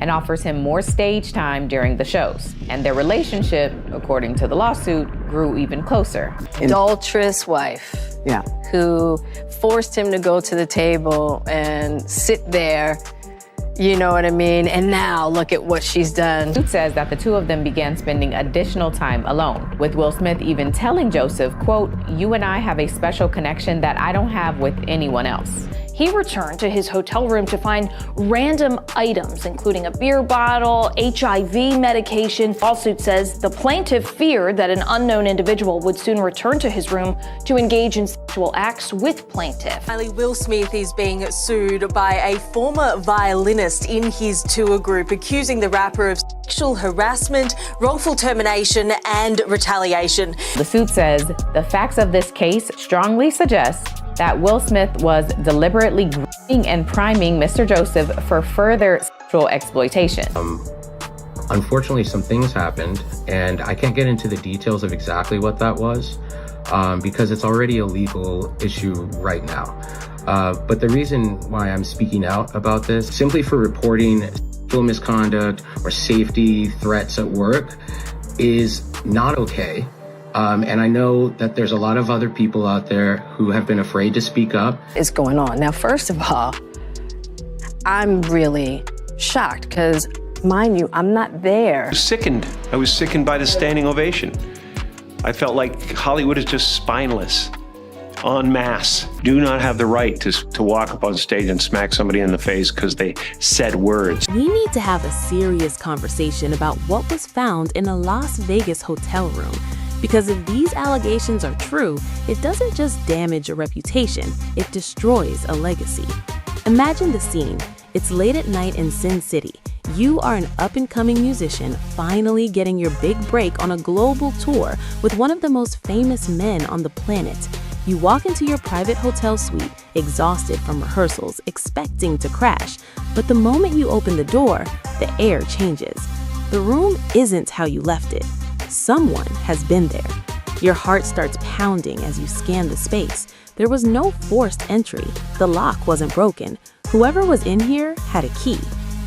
and offers him more stage time during the shows. And their relationship, according to the lawsuit, grew even closer. Adulterous wife. Yeah. Who forced him to go to the table and sit there, you know what I mean? And now look at what she's done. The suit says that the two of them began spending additional time alone, with Will Smith even telling Joseph, quote, "You and I have a special connection that I don't have with anyone else." He returned to his hotel room to find random items, including a beer bottle, HIV medication. Lawsuit says the plaintiff feared that an unknown individual would soon return to his room to engage in sexual acts with plaintiff. Finally, Will Smith is being sued by a former violinist in his tour group, accusing the rapper of sexual harassment, wrongful termination, and retaliation. The suit says the facts of this case strongly suggest that Will Smith was deliberately grooming and priming Mr. Joseph for further sexual exploitation. Unfortunately, some things happened, and I can't get into the details of exactly what that was because it's already a legal issue right now. But the reason why I'm speaking out about this, simply for reporting sexual misconduct or safety threats at work, is not okay. And I know that there's a lot of other people out there who have been afraid to speak up. Is going on. Now, first of all, I'm really shocked because, mind you, I'm not there. I was sickened by the standing ovation. I felt like Hollywood is just spineless, en masse. Do not have the right to walk up on stage and smack somebody in the face because they said words. We need to have a serious conversation about what was found in a Las Vegas hotel room. Because if these allegations are true, it doesn't just damage a reputation, it destroys a legacy. Imagine the scene. It's late at night in Sin City. You are an up-and-coming musician finally getting your big break on a global tour with one of the most famous men on the planet. You walk into your private hotel suite, exhausted from rehearsals, expecting to crash. But the moment you open the door, the air changes. The room isn't how you left it. Someone has been there. Your heart starts pounding as you scan the space. There was no forced entry. The lock wasn't broken. Whoever was in here had a key.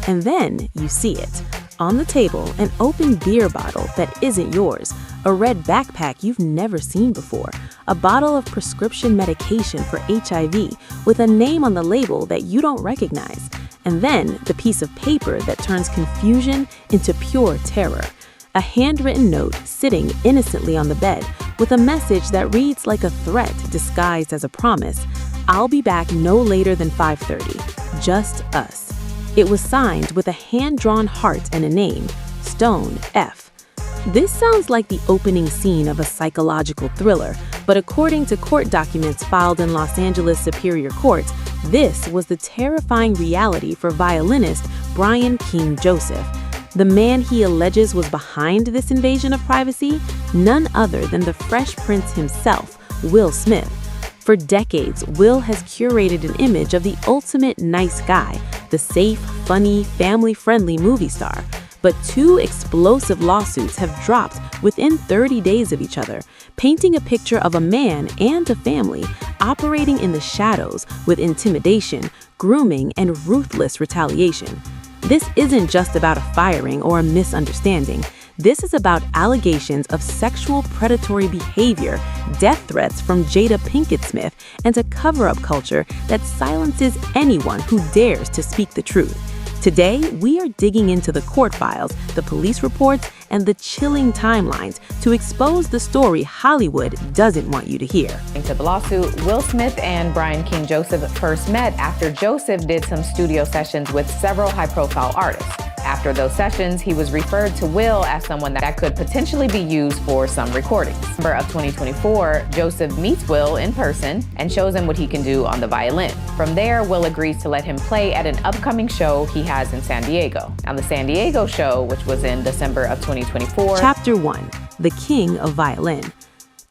And then you see it. On the table, an open beer bottle that isn't yours. A red backpack you've never seen before. A bottle of prescription medication for HIV with a name on the label that you don't recognize. And then the piece of paper that turns confusion into pure terror. A handwritten note sitting innocently on the bed with a message that reads like a threat disguised as a promise. I'll be back no later than 5:30. Just us. It was signed with a hand-drawn heart and a name, Stone F. This sounds like the opening scene of a psychological thriller, but according to court documents filed in Los Angeles Superior Court, this was the terrifying reality for violinist Brian King Joseph. The man he alleges was behind this invasion of privacy, none other than the Fresh Prince himself, Will Smith. For decades, Will has curated an image of the ultimate nice guy, the safe, funny, family-friendly movie star. But two explosive lawsuits have dropped within 30 days of each other, painting a picture of a man and a family operating in the shadows with intimidation, grooming, and ruthless retaliation. This isn't just about a firing or a misunderstanding. This is about allegations of sexual predatory behavior, death threats from Jada Pinkett Smith, and a cover-up culture that silences anyone who dares to speak the truth. Today, we are digging into the court files, the police reports, and the chilling timelines to expose the story Hollywood doesn't want you to hear. To the lawsuit, Will Smith and Brian King Joseph first met after Joseph did some studio sessions with several high-profile artists. After those sessions, he was referred to Will as someone that could potentially be used for some recordings. In December of 2024, Joseph meets Will in person and shows him what he can do on the violin. From there, Will agrees to let him play at an upcoming show he has in San Diego. Now, the San Diego show, which was in December of 2024. Chapter 1. The King of Violin.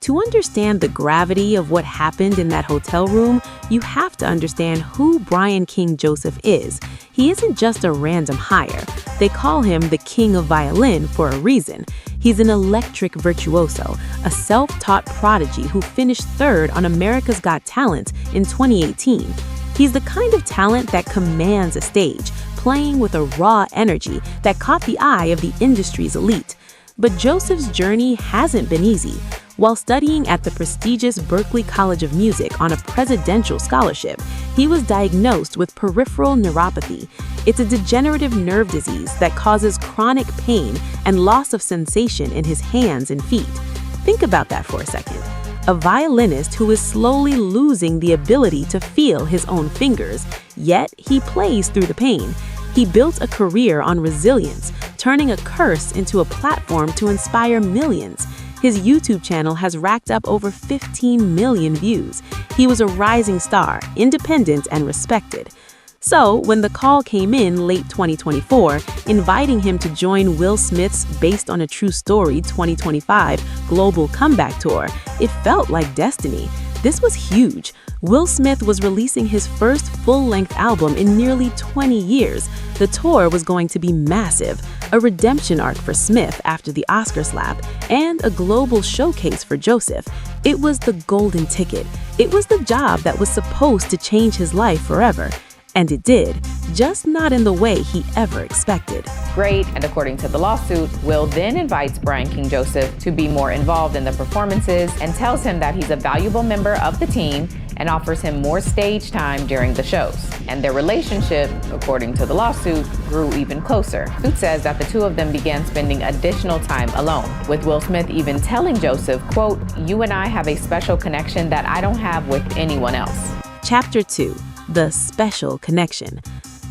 To understand the gravity of what happened in that hotel room, you have to understand who Brian King Joseph is. He isn't just a random hire. They call him the King of Violin for a reason. He's an electric virtuoso, a self-taught prodigy who finished third on America's Got Talent in 2018. He's the kind of talent that commands a stage, playing with a raw energy that caught the eye of the industry's elite. But Joseph's journey hasn't been easy. While studying at the prestigious Berklee College of Music on a presidential scholarship, he was diagnosed with peripheral neuropathy. It's a degenerative nerve disease that causes chronic pain and loss of sensation in his hands and feet. Think about that for a second. A violinist who is slowly losing the ability to feel his own fingers, yet he plays through the pain. He built a career on resilience, turning a curse into a platform to inspire millions. His YouTube channel has racked up over 15 million views. He was a rising star, independent and respected. So, when the call came in late 2024, inviting him to join Will Smith's Based on a True Story 2025 Global Comeback Tour, it felt like destiny. This was huge. Will Smith was releasing his first full-length album in nearly 20 years. The tour was going to be massive, a redemption arc for Smith after the Oscar slap, and a global showcase for Joseph. It was the golden ticket. It was the job that was supposed to change his life forever. And it did, just not in the way he ever expected. Great, and according to the lawsuit, Will then invites Brian King Joseph to be more involved in the performances and tells him that he's a valuable member of the team and offers him more stage time during the shows. And their relationship, according to the lawsuit, grew even closer. The suit says that the two of them began spending additional time alone, with Will Smith even telling Joseph, quote, "You and I have a special connection that I don't have with anyone else." Chapter 2. The Special Connection.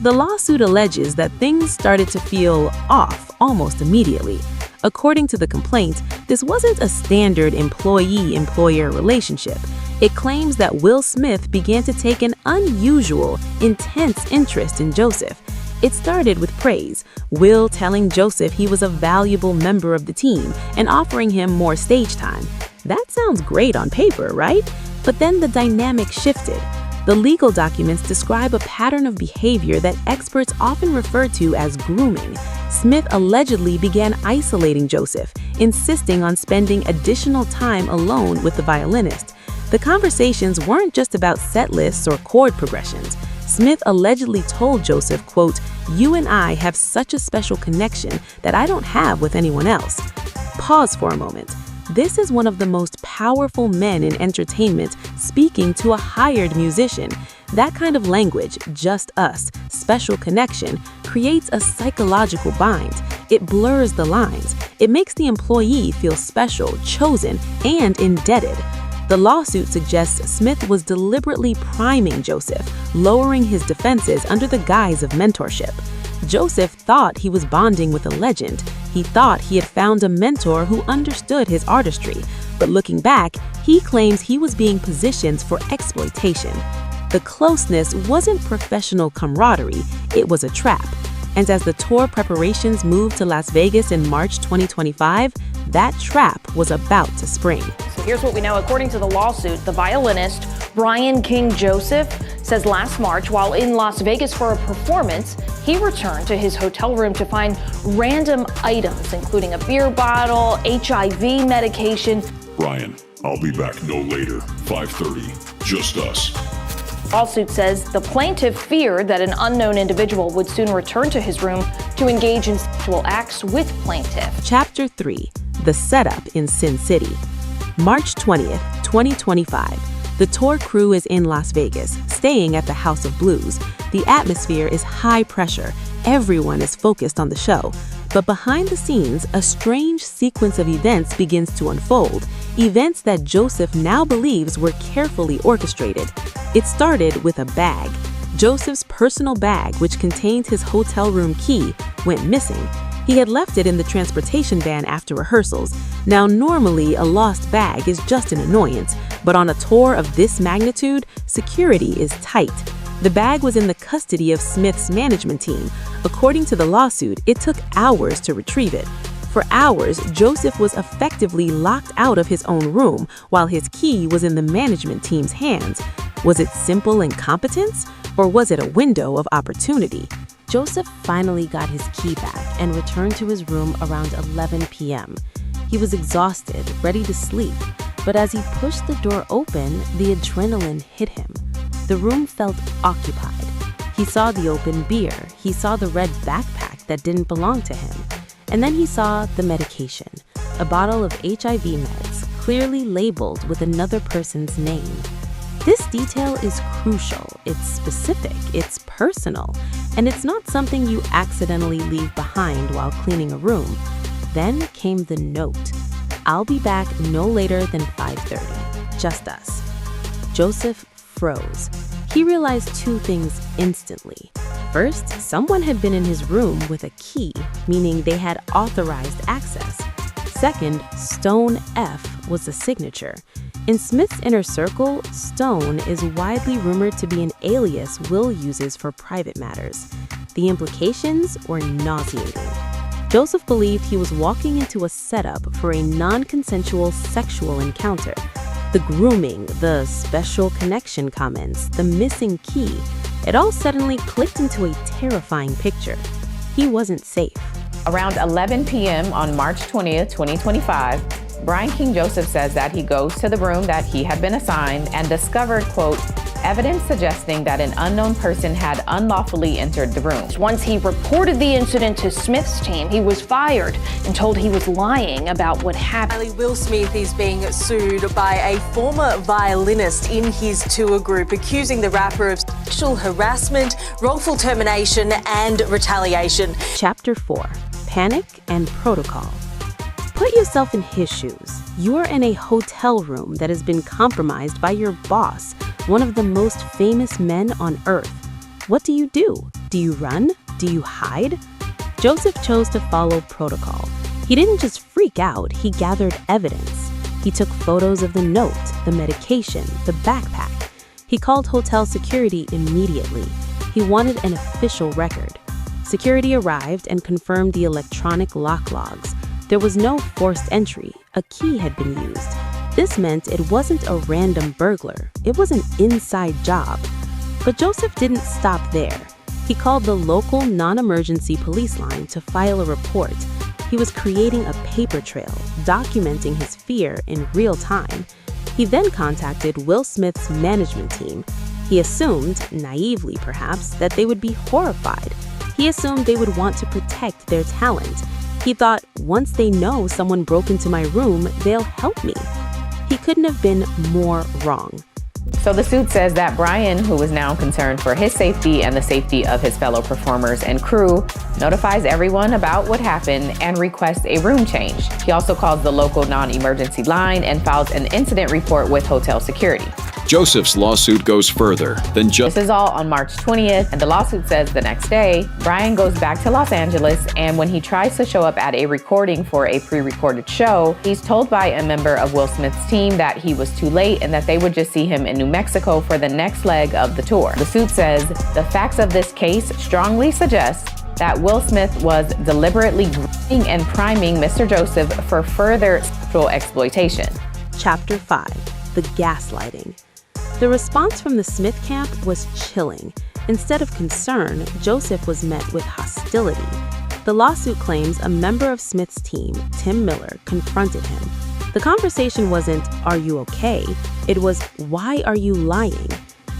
The lawsuit alleges that things started to feel off almost immediately. According to the complaint, this wasn't a standard employee-employer relationship. It claims that Will Smith began to take an unusual, intense interest in Joseph. It started with praise, Will telling Joseph he was a valuable member of the team and offering him more stage time. That sounds great on paper, right? But then the dynamic shifted. The legal documents describe a pattern of behavior that experts often refer to as grooming. Smith allegedly began isolating Joseph, insisting on spending additional time alone with the violinist. The conversations weren't just about set lists or chord progressions. Smith allegedly told Joseph, quote, "You and I have such a special connection that I don't have with anyone else." Pause for a moment. This is one of the most powerful men in entertainment speaking to a hired musician. That kind of language, just us, special connection, creates a psychological bind. It blurs the lines. It makes the employee feel special, chosen, and indebted. The lawsuit suggests Smith was deliberately priming Joseph, lowering his defenses under the guise of mentorship. Joseph thought he was bonding with a legend. He thought he had found a mentor who understood his artistry. But looking back, he claims he was being positioned for exploitation. The closeness wasn't professional camaraderie, it was a trap. And as the tour preparations moved to Las Vegas in March 2025, that trap was about to spring. So here's what we know. According to the lawsuit, the violinist Brian King Joseph says last March, while in Las Vegas for a performance, he returned to his hotel room to find random items, including a beer bottle, HIV medication. Brian, I'll be back no later. 5:30. Just us. Lawsuit says the plaintiff feared that an unknown individual would soon return to his room to engage in sexual acts with plaintiff. Chapter 3. The Setup in Sin City. March 20th, 2025. The tour crew is in Las Vegas, staying at the House of Blues. The atmosphere is high pressure. Everyone is focused on the show. But behind the scenes, a strange sequence of events begins to unfold. Events that Joseph now believes were carefully orchestrated. It started with a bag. Joseph's personal bag, which contained his hotel room key, went missing. He had left it in the transportation van after rehearsals. Now, normally, a lost bag is just an annoyance, but on a tour of this magnitude, security is tight. The bag was in the custody of Smith's management team. According to the lawsuit, it took hours to retrieve it. For hours, Joseph was effectively locked out of his own room while his key was in the management team's hands. Was it simple incompetence, or was it a window of opportunity? Joseph finally got his key back and returned to his room around 11 p.m. He was exhausted, ready to sleep, but as he pushed the door open, the adrenaline hit him. The room felt occupied. He saw the open beer. He saw the red backpack that didn't belong to him. And then he saw the medication, a bottle of HIV meds, clearly labeled with another person's name. This detail is crucial, it's specific, it's personal, and it's not something you accidentally leave behind while cleaning a room. Then came the note. I'll be back no later than 5:30. Just us. Joseph froze. He realized two things instantly. First, someone had been in his room with a key, meaning they had authorized access. Second, Stone F was the signature. In Smith's inner circle, Stone is widely rumored to be an alias Will uses for private matters. The implications were nauseating. Joseph believed he was walking into a setup for a non-consensual sexual encounter. The grooming, the special connection comments, the missing key, it all suddenly clicked into a terrifying picture. He wasn't safe. Around 11 p.m. on March 20th, 2025, Brian King Joseph says that he goes to the room that he had been assigned and discovered, quote, evidence suggesting that an unknown person had unlawfully entered the room. Once he reported the incident to Smith's team, he was fired and told he was lying about what happened. Will Smith is being sued by a former violinist in his tour group, accusing the rapper of sexual harassment, wrongful termination, and retaliation. Chapter 4. Panic and Protocol. Put yourself in his shoes. You're in a hotel room that has been compromised by your boss, one of the most famous men on earth. What do? Do you run? Do you hide? Joseph chose to follow protocol. He didn't just freak out, he gathered evidence. He took photos of the note, the medication, the backpack. He called hotel security immediately. He wanted an official record. Security arrived and confirmed the electronic lock logs. There was no forced entry. A key had been used. This meant it wasn't a random burglar. It was an inside job. But Joseph didn't stop there. He called the local non-emergency police line to file a report. He was creating a paper trail, documenting his fear in real time. He then contacted Will Smith's management team. He assumed, naively perhaps, that they would be horrified. He assumed they would want to protect their talent. He thought, once they know someone broke into my room, they'll help me. He couldn't have been more wrong. So the suit says that Brian, who is now concerned for his safety and the safety of his fellow performers and crew, notifies everyone about what happened and requests a room change. He also calls the local non-emergency line and files an incident report with hotel security. Joseph's lawsuit goes further than just... This is all on March 20th, and the lawsuit says the next day, Brian goes back to Los Angeles, and when he tries to show up at a recording for a pre-recorded show, he's told by a member of Will Smith's team that he was too late and that they would just see him in New Mexico for the next leg of the tour. The suit says the facts of this case strongly suggest that Will Smith was deliberately grooming and priming Mr. Joseph for further sexual exploitation. Chapter 5. The Gaslighting. The response from the Smith camp was chilling. Instead of concern, Joseph was met with hostility. The lawsuit claims a member of Smith's team, Tim Miller, confronted him. The conversation wasn't, "Are you okay?" It was, "Why are you lying?"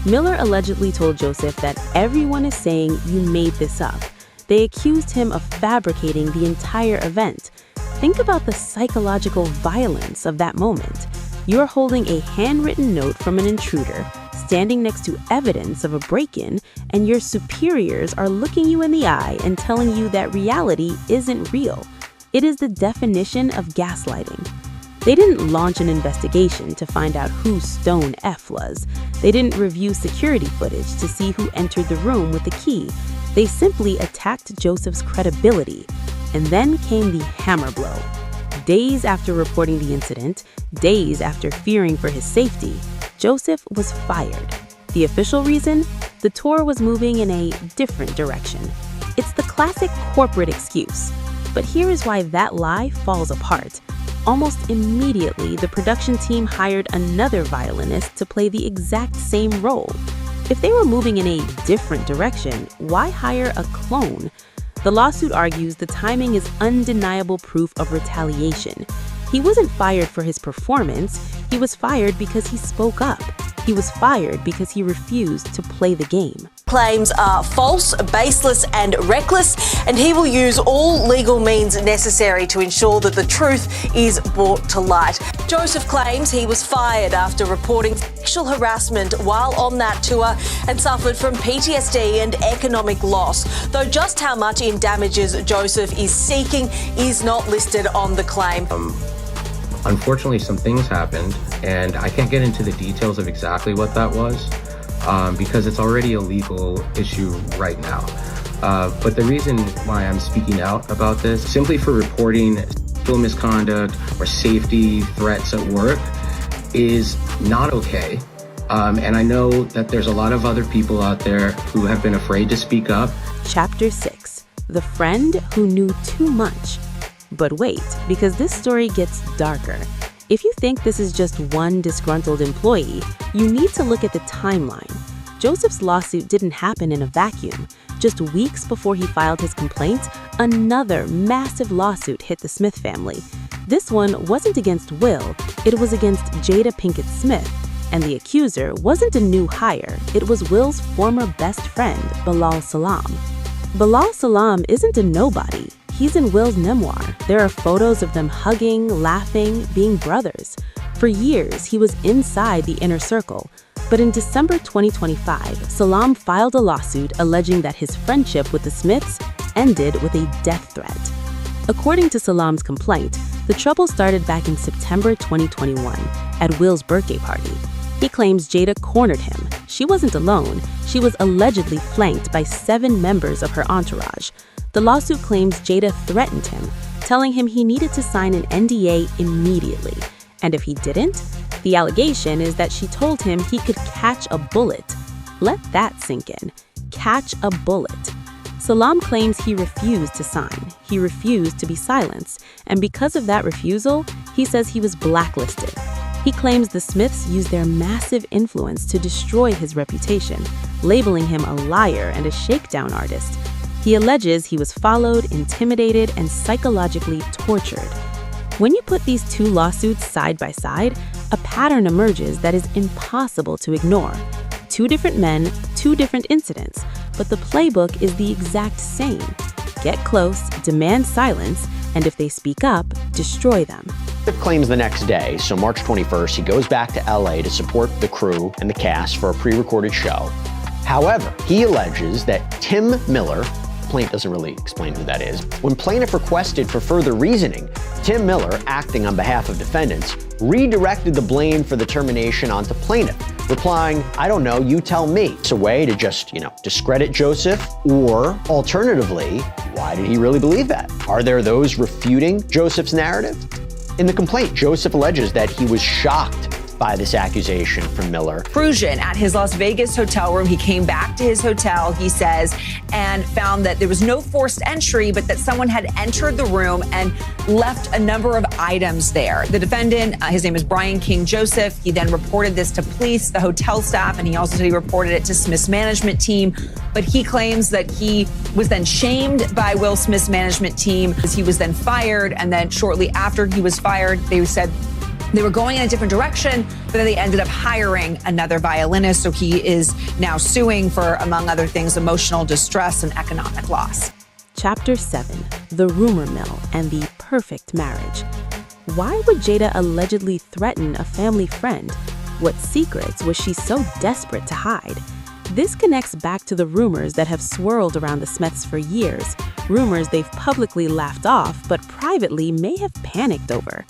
Miller allegedly told Joseph that everyone is saying you made this up. They accused him of fabricating the entire event. Think about the psychological violence of that moment. You're holding a handwritten note from an intruder, standing next to evidence of a break-in, and your superiors are looking you in the eye and telling you that reality isn't real. It is the definition of gaslighting. They didn't launch an investigation to find out who Stone F was. They didn't review security footage to see who entered the room with the key. They simply attacked Joseph's credibility. And then came the hammer blow. Days after reporting the incident, days after fearing for his safety, Joseph was fired. The official reason? The tour was moving in a different direction. It's the classic corporate excuse. But here is why that lie falls apart. Almost immediately, the production team hired another violinist to play the exact same role. If they were moving in a different direction, why hire a clone? The lawsuit argues the timing is undeniable proof of retaliation. He wasn't fired for his performance. He was fired because he spoke up. He was fired because he refused to play the game. claims are false, baseless and reckless, and he will use all legal means necessary to ensure that the truth is brought to light. Joseph claims he was fired after reporting sexual harassment while on that tour and suffered from PTSD and economic loss, though just how much in damages Joseph is seeking is not listed on the claim. Unfortunately, some things happened, and I can't get into the details of exactly what that was because it's already a legal issue right now. But the reason why I'm speaking out about this, simply for reporting sexual misconduct or safety threats at work, is not okay. And I know that there's a lot of other people out there who have been afraid to speak up. Chapter 6. The Friend Who Knew Too Much. But wait, because this story gets darker. If you think this is just one disgruntled employee, you need to look at the timeline. Joseph's lawsuit didn't happen in a vacuum. Just weeks before he filed his complaint, another massive lawsuit hit the Smith family. This one wasn't against Will, it was against Jada Pinkett Smith. And the accuser wasn't a new hire, it was Will's former best friend, Bilaal Salaam. Bilaal Salaam isn't a nobody. He's in Will's memoir. There are photos of them hugging, laughing, being brothers. For years, he was inside the inner circle. But in December 2025, Salaam filed a lawsuit alleging that his friendship with the Smiths ended with a death threat. According to Salaam's complaint, the trouble started back in September 2021 at Will's birthday party. He claims Jada cornered him. She wasn't alone. She was allegedly flanked by 7 members of her entourage. The lawsuit claims Jada threatened him, telling him he needed to sign an NDA immediately. And if he didn't, the allegation is that she told him he could catch a bullet. Let that sink in. Catch a bullet. Salaam claims he refused to sign. He refused to be silenced. And because of that refusal, he says he was blacklisted. He claims the Smiths used their massive influence to destroy his reputation, labeling him a liar and a shakedown artist. He alleges he was followed, intimidated, and psychologically tortured. When you put these 2 lawsuits side by side, a pattern emerges that is impossible to ignore. 2 different men, 2 different incidents, but the playbook is the exact same. Get close, demand silence, and if they speak up, destroy them. Joseph claims the next day, so March 21st, he goes back to LA to support the crew and the cast for a pre-recorded show. However, he alleges that Tim Miller, plaintiff doesn't really explain who that is, when plaintiff requested for further reasoning, Tim Miller, acting on behalf of defendants, redirected the blame for the termination onto plaintiff, replying, "I don't know, you tell me." It's a way to just, discredit Joseph, or alternatively, why did he really believe that? Are there those refuting Joseph's narrative? In the complaint, Joseph alleges that he was shocked by this accusation from Miller. Intrusion at his Las Vegas hotel room. He came back to his hotel, he says, and found that there was no forced entry, but that someone had entered the room and left a number of items there. The defendant, his name is Brian King Joseph. He then reported this to police, the hotel staff, and he also said he reported it to Smith's management team. But he claims that he was then shamed by Will Smith's management team. He was then fired, and then shortly after he was fired, they said they were going in a different direction, but then they ended up hiring another violinist. So he is now suing for, among other things, emotional distress and economic loss. Chapter 7. The Rumor Mill and the Perfect Marriage. Why would Jada allegedly threaten a family friend? What secrets was she so desperate to hide? This connects back to the rumors that have swirled around the Smiths for years, rumors they've publicly laughed off but privately may have panicked over.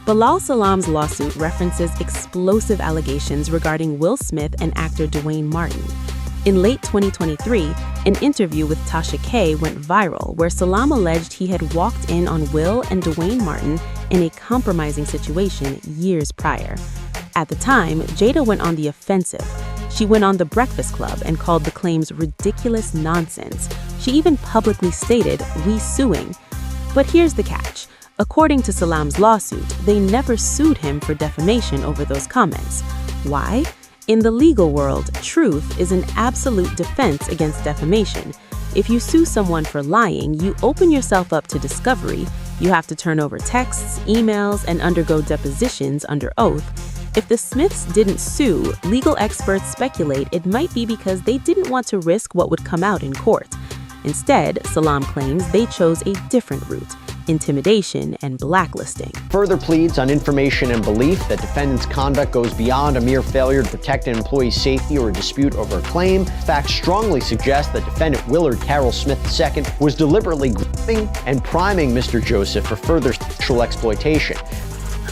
Bilaal Salaam's lawsuit references explosive allegations regarding Will Smith and actor Dwayne Martin. In late 2023, an interview with Tasha K went viral where Salaam alleged he had walked in on Will and Dwayne Martin in a compromising situation years prior. At the time, Jada went on the offensive. She went on The Breakfast Club and called the claims ridiculous nonsense. She even publicly stated, "We suing." But here's the catch. According to Salaam's lawsuit, they never sued him for defamation over those comments. Why? In the legal world, truth is an absolute defense against defamation. If you sue someone for lying, you open yourself up to discovery. You have to turn over texts, emails, and undergo depositions under oath. If the Smiths didn't sue, legal experts speculate it might be because they didn't want to risk what would come out in court. Instead, Salaam claims they chose a different route: intimidation and blacklisting. Further pleads on information and belief that defendant's conduct goes beyond a mere failure to protect an employee's safety or a dispute over a claim. Facts strongly suggest that defendant Willard Carroll Smith II was deliberately grooming and priming Mr. Joseph for further sexual exploitation.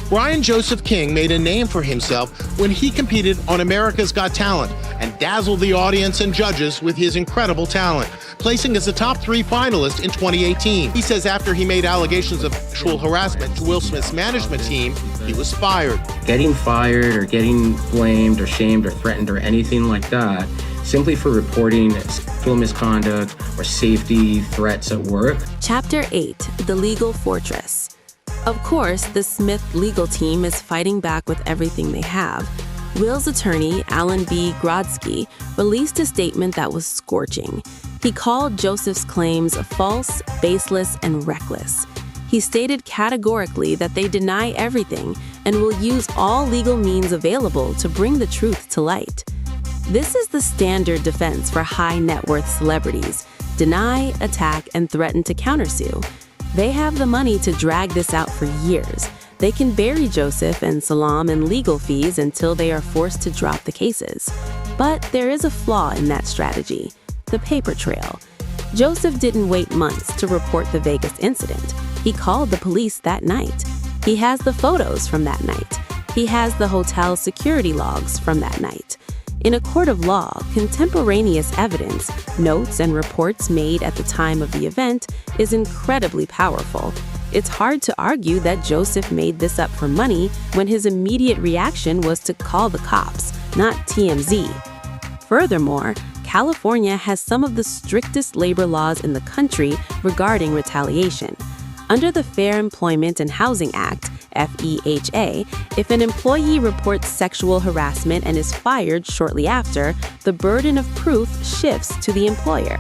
Brian Joseph King made a name for himself when he competed on America's Got Talent and dazzled the audience and judges with his incredible talent, placing as a top 3 finalist in 2018. He says after he made allegations of sexual harassment to Will Smith's management team, he was fired. Getting fired or getting blamed or shamed or threatened or anything like that, simply for reporting sexual misconduct or safety threats at work. Chapter 8: The Legal Fortress. Of course, the Smith legal team is fighting back with everything they have. Will's attorney, Alan B. Grodsky, released a statement that was scorching. He called Joseph's claims false, baseless, and reckless. He stated categorically that they deny everything and will use all legal means available to bring the truth to light. This is the standard defense for high net worth celebrities: deny, attack, and threaten to countersue. They have the money to drag this out for years. They can bury Joseph and Salaam in legal fees until they are forced to drop the cases. But there is a flaw in that strategy: the paper trail. Joseph didn't wait months to report the Vegas incident. He called the police that night. He has the photos from that night. He has the hotel security logs from that night. In a court of law, contemporaneous evidence, notes, and reports made at the time of the event is incredibly powerful. It's hard to argue that Joseph made this up for money when his immediate reaction was to call the cops, not TMZ. Furthermore, California has some of the strictest labor laws in the country regarding retaliation. Under the Fair Employment and Housing Act, FEHA, if an employee reports sexual harassment and is fired shortly after, the burden of proof shifts to the employer.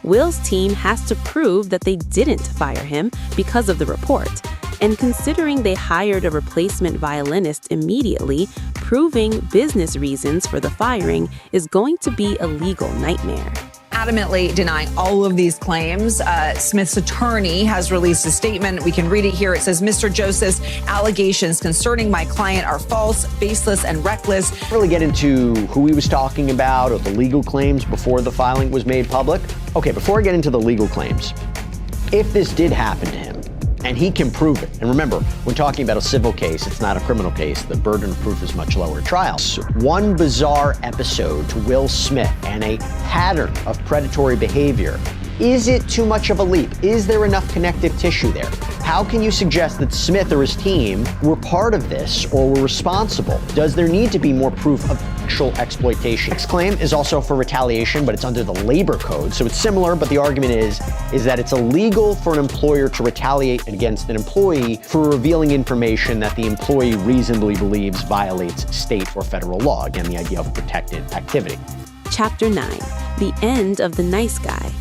Will's team has to prove that they didn't fire him because of the report. And considering they hired a replacement violinist immediately, proving business reasons for the firing is going to be a legal nightmare. Adamantly denying all of these claims. Smith's attorney has released a statement. We can read it here. It says, Mr. Joseph's allegations concerning my client are false, baseless, and reckless. Really get into who he was talking about or the legal claims before the filing was made public? Okay, before I get into the legal claims, if this did happen to him, and he can prove it. And remember, when talking about a civil case, it's not a criminal case. The burden of proof is much lower at trials. One bizarre episode to Will Smith and a pattern of predatory behavior. Is it too much of a leap? Is there enough connective tissue there? How can you suggest that Smith or his team were part of this or were responsible? Does there need to be more proof of sexual exploitation? Next claim is also for retaliation, but it's under the labor code. So it's similar, but the argument is that it's illegal for an employer to retaliate against an employee for revealing information that the employee reasonably believes violates state or federal law. Again, the idea of protected activity. Chapter 9: The End of the Nice Guy.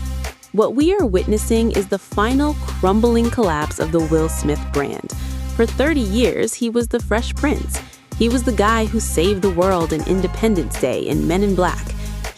What we are witnessing is the final crumbling collapse of the Will Smith brand. For 30 years, he was the Fresh Prince. He was the guy who saved the world in Independence Day in Men in Black.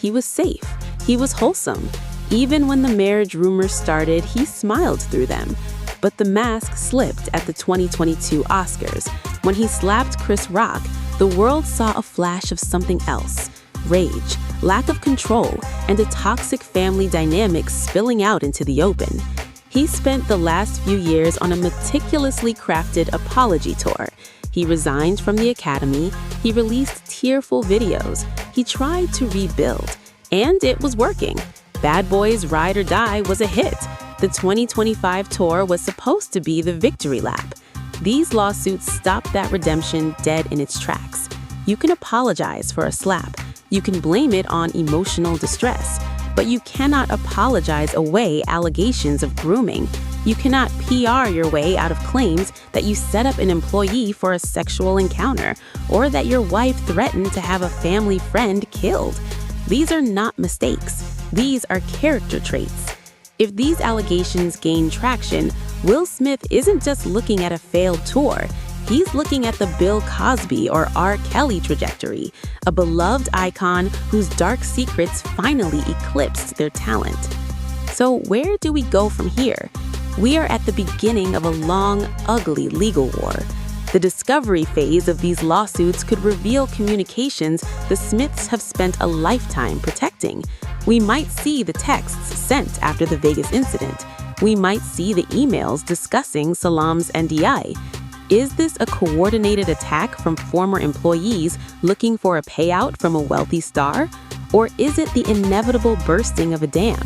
He was safe. He was wholesome. Even when the marriage rumors started, he smiled through them. But the mask slipped at the 2022 Oscars. When he slapped Chris Rock, the world saw a flash of something else: rage, lack of control, and a toxic family dynamic spilling out into the open. He spent the last few years on a meticulously crafted apology tour. He resigned from the Academy. He released tearful videos. He tried to rebuild, and it was working. Bad Boys Ride or Die was a hit. The 2025 tour was supposed to be the victory lap. These lawsuits stopped that redemption dead in its tracks. You can apologize for a slap. You can blame it on emotional distress, but you cannot apologize away allegations of grooming. You cannot PR your way out of claims that you set up an employee for a sexual encounter or that your wife threatened to have a family friend killed. These are not mistakes. These are character traits. If these allegations gain traction, Will Smith isn't just looking at a failed tour. He's looking at the Bill Cosby or R. Kelly trajectory, a beloved icon whose dark secrets finally eclipsed their talent. So where do we go from here? We are at the beginning of a long, ugly legal war. The discovery phase of these lawsuits could reveal communications the Smiths have spent a lifetime protecting. We might see the texts sent after the Vegas incident. We might see the emails discussing Salaam's NDI. Is this a coordinated attack from former employees looking for a payout from a wealthy star? Or is it the inevitable bursting of a dam?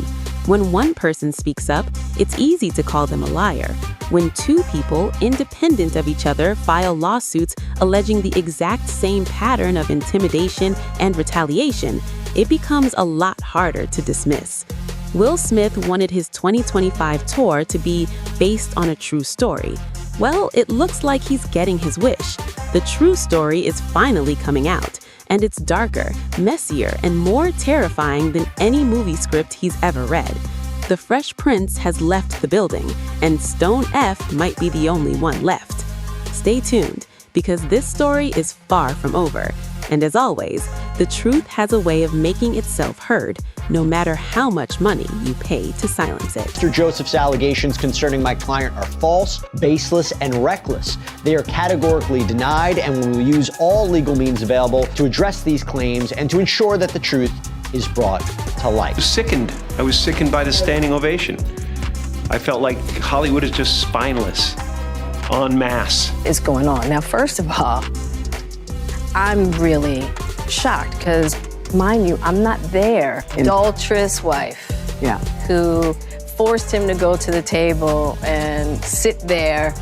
When one person speaks up, it's easy to call them a liar. When two people, independent of each other, file lawsuits alleging the exact same pattern of intimidation and retaliation, it becomes a lot harder to dismiss. Will Smith wanted his 2025 tour to be based on a true story. Well, it looks like he's getting his wish. The true story is finally coming out, and it's darker, messier, and more terrifying than any movie script he's ever read. The Fresh Prince has left the building, and Stone F might be the only one left. Stay tuned, because this story is far from over. And as always, the truth has a way of making itself heard, no matter how much money you pay to silence it. Mr. Joseph's allegations concerning my client are false, baseless, and reckless. They are categorically denied, and we will use all legal means available to address these claims and to ensure that the truth is brought to light. I was sickened by the standing ovation. I felt like Hollywood is just spineless, en masse. Is going on. Now, first of all, I'm really shocked because, mind you, I'm not there. Adulterous wife, who forced him to go to the table and sit there,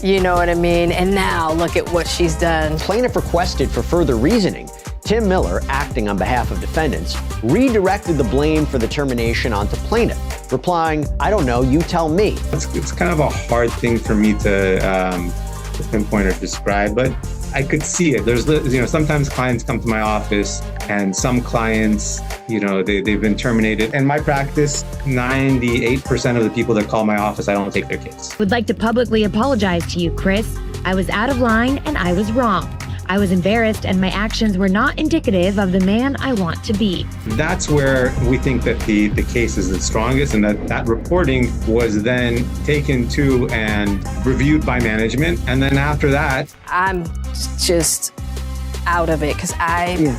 you know what I mean? And now look at what she's done. Plaintiff requested for further reasoning. Tim Miller, acting on behalf of defendants, redirected the blame for the termination onto plaintiff, replying, "I don't know, you tell me." It's kind of a hard thing for me to pinpoint or describe, but I could see it. There's, sometimes clients come to my office and some clients, they've been terminated. In my practice, 98% of the people that call my office, I don't take their case. Would like to publicly apologize to you, Chris. I was out of line and I was wrong. I was embarrassed and my actions were not indicative of the man I want to be. That's where we think that the case is the strongest, and that reporting was then taken to and reviewed by management. And then after that, I'm just out of it because I'm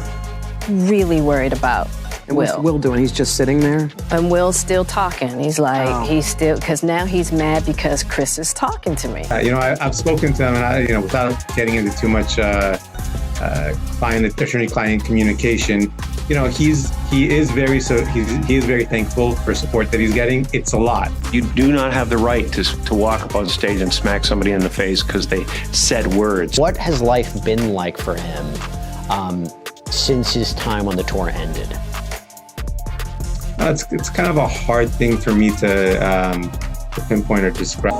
really worried about Will. What's Will doing? He's just sitting there? And Will's still talking. He's like, because now he's mad because Chris is talking to me. I've spoken to him, and without getting into too much attorney-client communication, he is very thankful for support that he's getting. It's a lot. You do not have the right to walk up on stage and smack somebody in the face because they said words. What has life been like for him since his time on the tour ended? It's kind of a hard thing for me to pinpoint or describe.